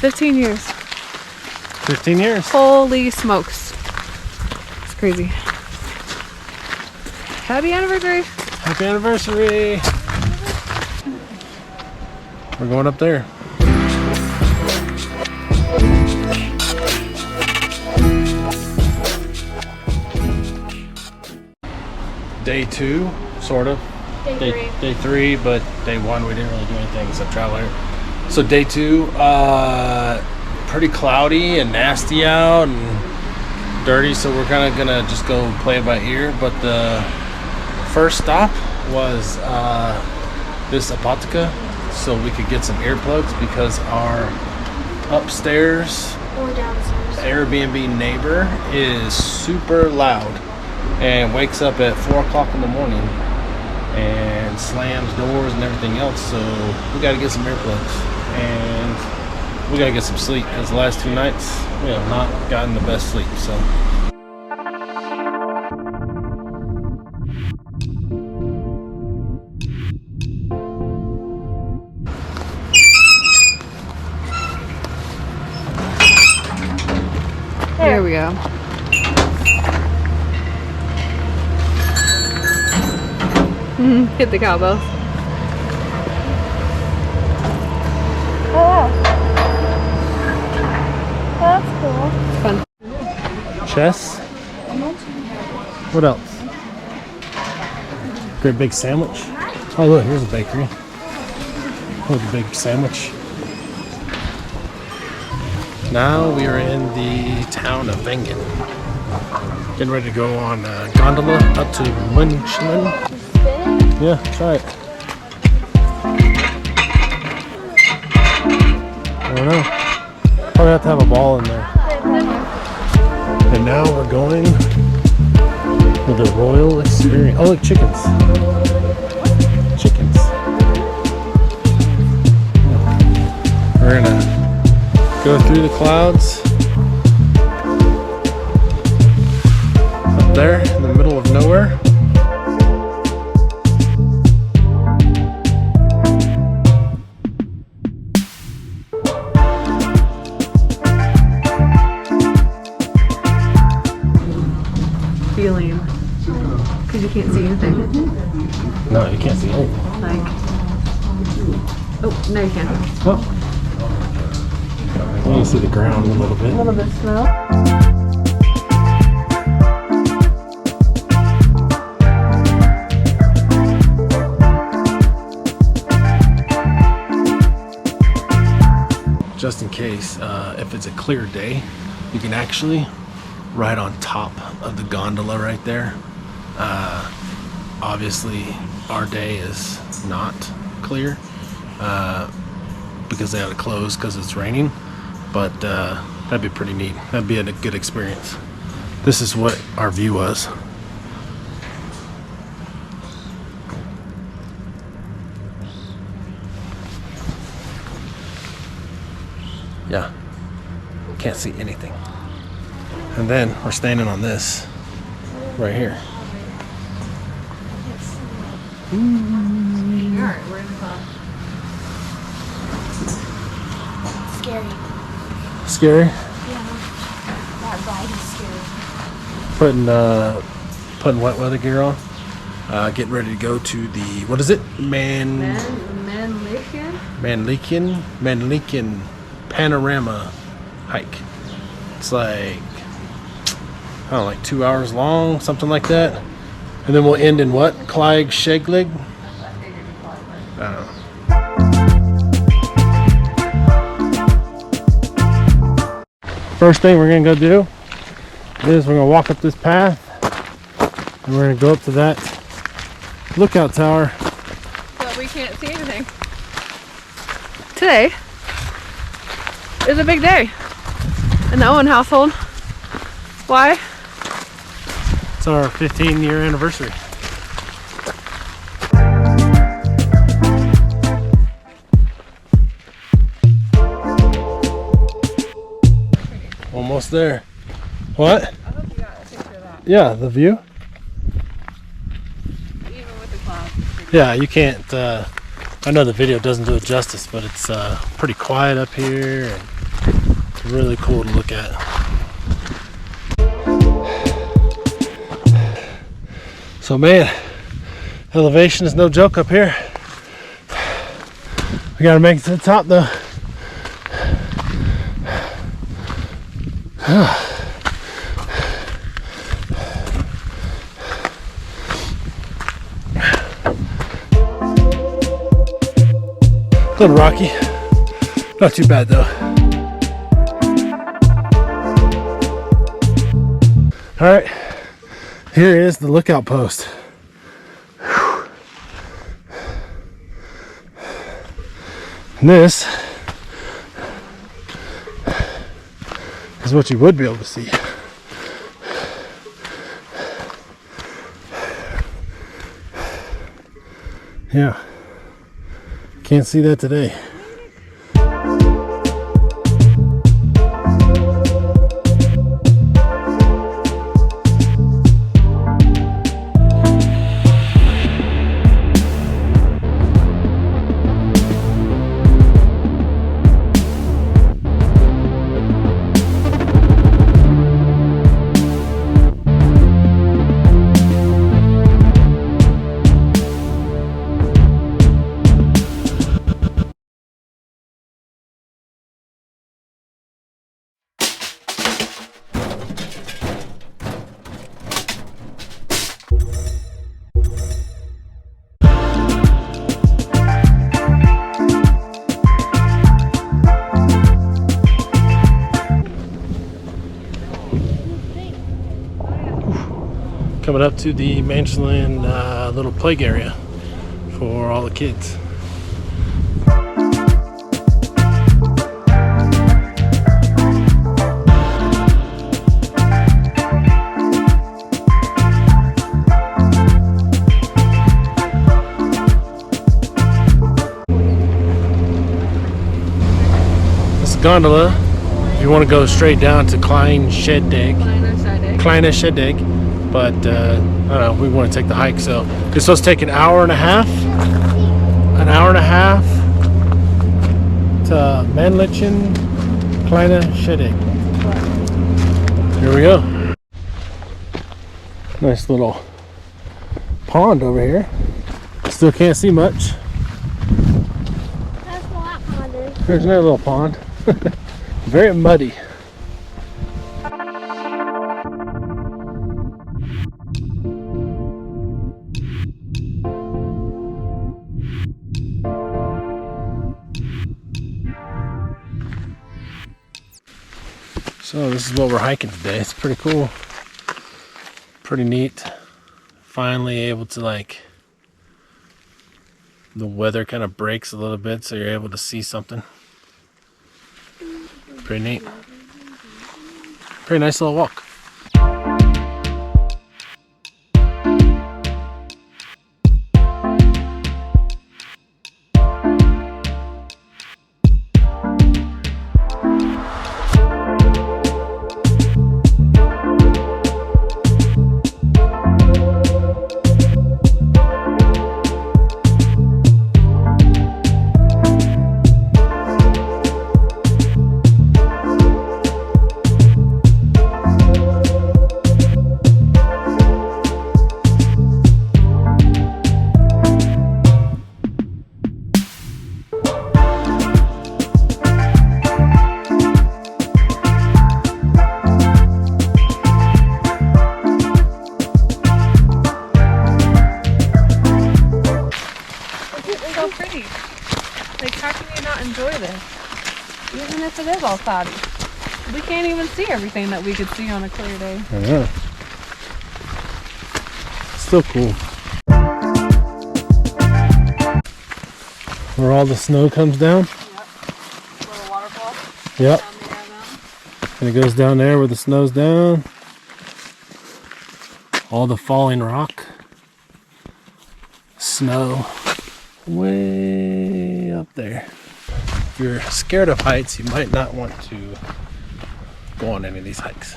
15 years. 15 years. Holy smokes. It's crazy. Happy anniversary. Happy anniversary. We're going up there. Day 2, sort of. Day 3, but day 1 we didn't really do anything except travel here. So day 2, pretty cloudy and nasty out and dirty, so we're kind of gonna just go play it by ear. But the first stop was this Apotheca, so we could get some earplugs because our upstairs Or downstairs. Airbnb neighbor is super loud and wakes up at 4 o'clock in the morning and slams doors and everything else, so we got to get some earplugs and we got to get some sleep because the last 2 nights we have not gotten the best sleep. So There we go. Hit the cowbell. Oh, that's cool. Fun. chess. What else? Great big sandwich. Oh look, here's a bakery. Look, a big sandwich. Now we are in the town of Wengen. Getting ready to go on a gondola up to München. Yeah, try it. I don't know. Probably have to have a ball in there. And now we're going with the Royal Experience. Oh, look, chickens. Chickens. We're gonna go through the clouds. Up there in the middle of nowhere. Feeling. Because you can't see anything. No, you can't see anything. Like. Oh, now you can. Oh. You can see the ground a little bit. A little bit of snow. Just in case, if it's a clear day, you can actually ride on top of the gondola right there. Obviously, our day is not clear because they had to close because it's raining, but that'd be pretty neat. That'd be a good experience. This is what our view was. Yeah, can't see anything. And then we're standing on this right here. Scary. Scary? Yeah. That ride is scary. Putting wet weather gear on. Getting ready to go to the, what is it? Mannlichen Panorama hike. It's like, I don't know, like 2 hours long, something like that. And then we'll end in what? Kleig Scheglig? I don't know. First thing we're gonna go do is we're gonna walk up this path and we're gonna go up to that lookout tower. But we can't see anything. Today is a big day in the Owen household. Why? It's our 15-year anniversary. Almost there. What? I hope you got a picture of that. Yeah, the view. Even with the clouds. Yeah, you can't, I know the video doesn't do it justice, but it's pretty quiet up here. And It's really cool to look at. So man, elevation is no joke up here. We gotta make it to the top though. A little rocky, not too bad though. All right, here is the lookout post. Whew. And this is what you would be able to see. Yeah, can't see that today. Coming up to the Manchland little plague area for all the kids. This gondola, if you want to go straight down to Kleine Scheddegg, but I don't know, we want to take the hike, so it's supposed to take an hour and a half to Männlichen Kleine Scheddegg. Here we go. Nice little pond over here. Still can't see much. That's what that pond is. There's another little pond. Very muddy. So this is what we're hiking today. It's pretty cool. Pretty neat. Finally able to, like, the weather kind of breaks a little bit so you're able to see something. Pretty neat. Pretty nice little walk. Like, how can you not enjoy this? Even if it is all cloudy. We can't even see everything that we could see on a clear day. I know. Still cool. Where all the snow comes down? Yep. Little waterfall. Yep. Down the air mountain. And it goes down there where the snow's down. All the falling rock. Snow. Way up there. If you're scared of heights, you might not want to go on any of these hikes.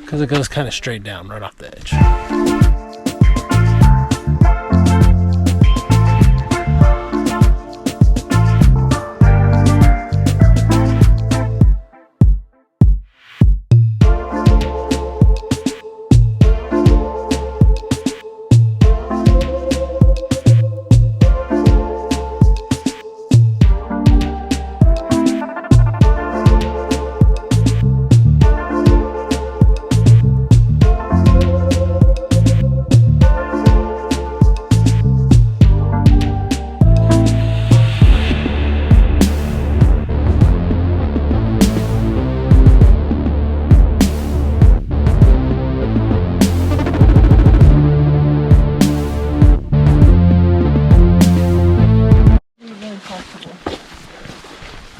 Because it goes kind of straight down right off the edge.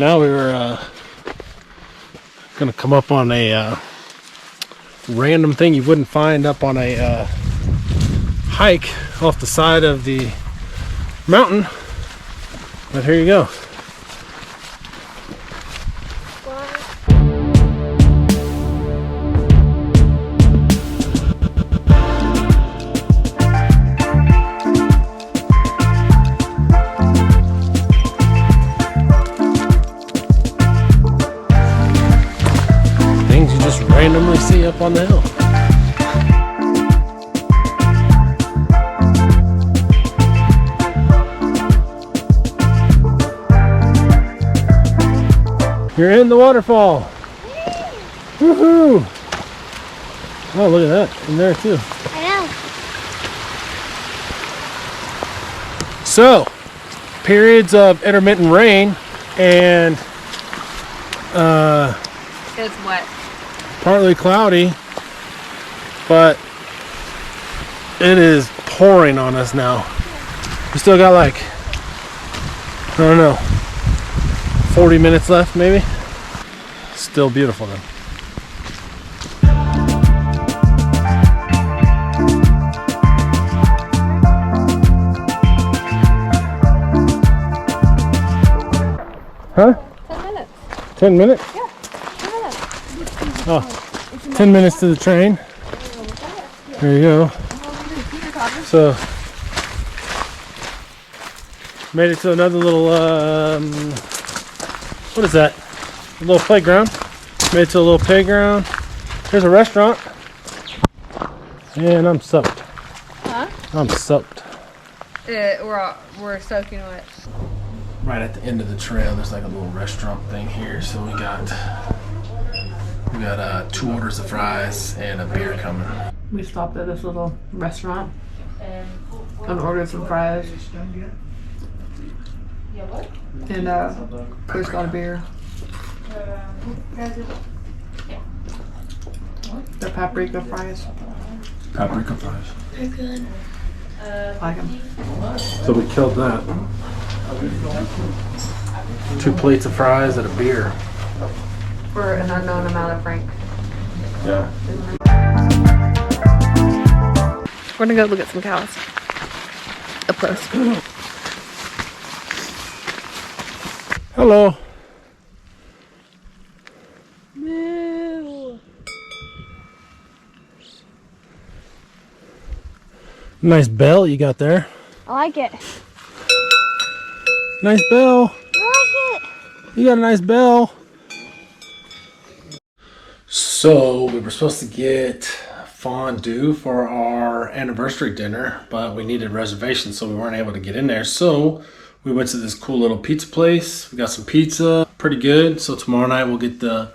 Now we were gonna come up on a random thing you wouldn't find up on a hike off the side of the mountain, but here you go. Things you just randomly see up on the hill. You're in the waterfall. Woohoo! Oh, look at that in there too. I know. So, periods of intermittent rain and It's wet. partly cloudy, but it is pouring on us now. We still got like, I don't know, 40 minutes left maybe. Still beautiful though. Huh? 10 minutes. 10 minutes? Yeah, 10 minutes. Oh, 10 minutes to the train. There you go. So, made it to another little, what is that? A little playground. Made it to a little playground. Here's a restaurant. And I'm soaked. Huh? I'm soaked. We're soaking wet. Right at the end of the trail, there's like a little restaurant thing here. So we got 2 orders of fries and a beer coming. We stopped at this little restaurant and ordered some fries. And Chris got a beer. They're paprika fries. Paprika fries. They're good. Like them. So we killed that. 2 plates of fries and a beer. For an unknown amount of franc. Yeah. We're gonna go look at some cows. Up close. Hello. Moo. Nice bell you got there. I like it. Nice bell. I like it. You got a nice bell. So we were supposed to get fondue for our anniversary dinner, but we needed reservations, so we weren't able to get in there. So we went to this cool little pizza place. We got some pizza, pretty good. So tomorrow night we'll get the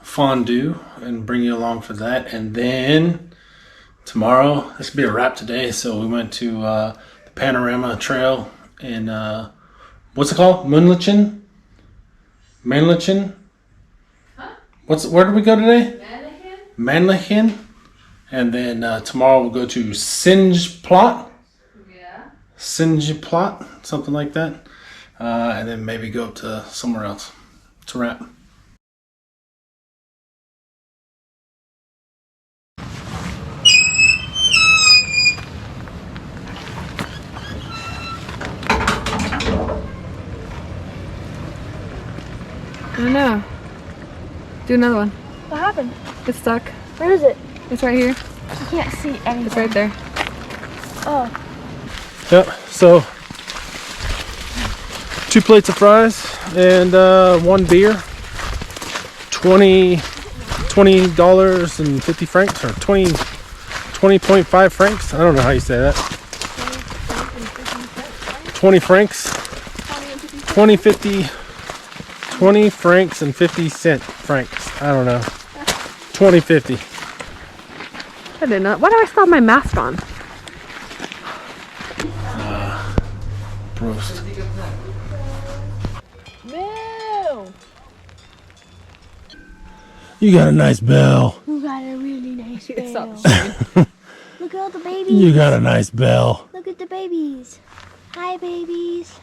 fondue and bring you along for that. And then tomorrow, this will be a wrap today. So we went to the Panorama Trail in what's it called? München? Where did we go today? Mannlichen. And then tomorrow we'll go to Singeplot. Yeah. Singeplot, something like that. And then maybe go up to somewhere else. It's a wrap. I don't know. Do another one. What happened? It's stuck. Where is it? It's right here. I can't see anything. It's right there. Oh. Yep, so 2 plates of fries and 1 beer. $20.50 francs or 20.5 francs. I don't know how you say that. 20 francs. 20 francs and 50 cent francs. I don't know. 20.50. I did not. Why do I still have my mask on? Prost. Moo. You got a nice bell. You got a really nice bell. Stop shaking. Look at all the babies. You got a nice bell. Look at the babies. Hi, babies.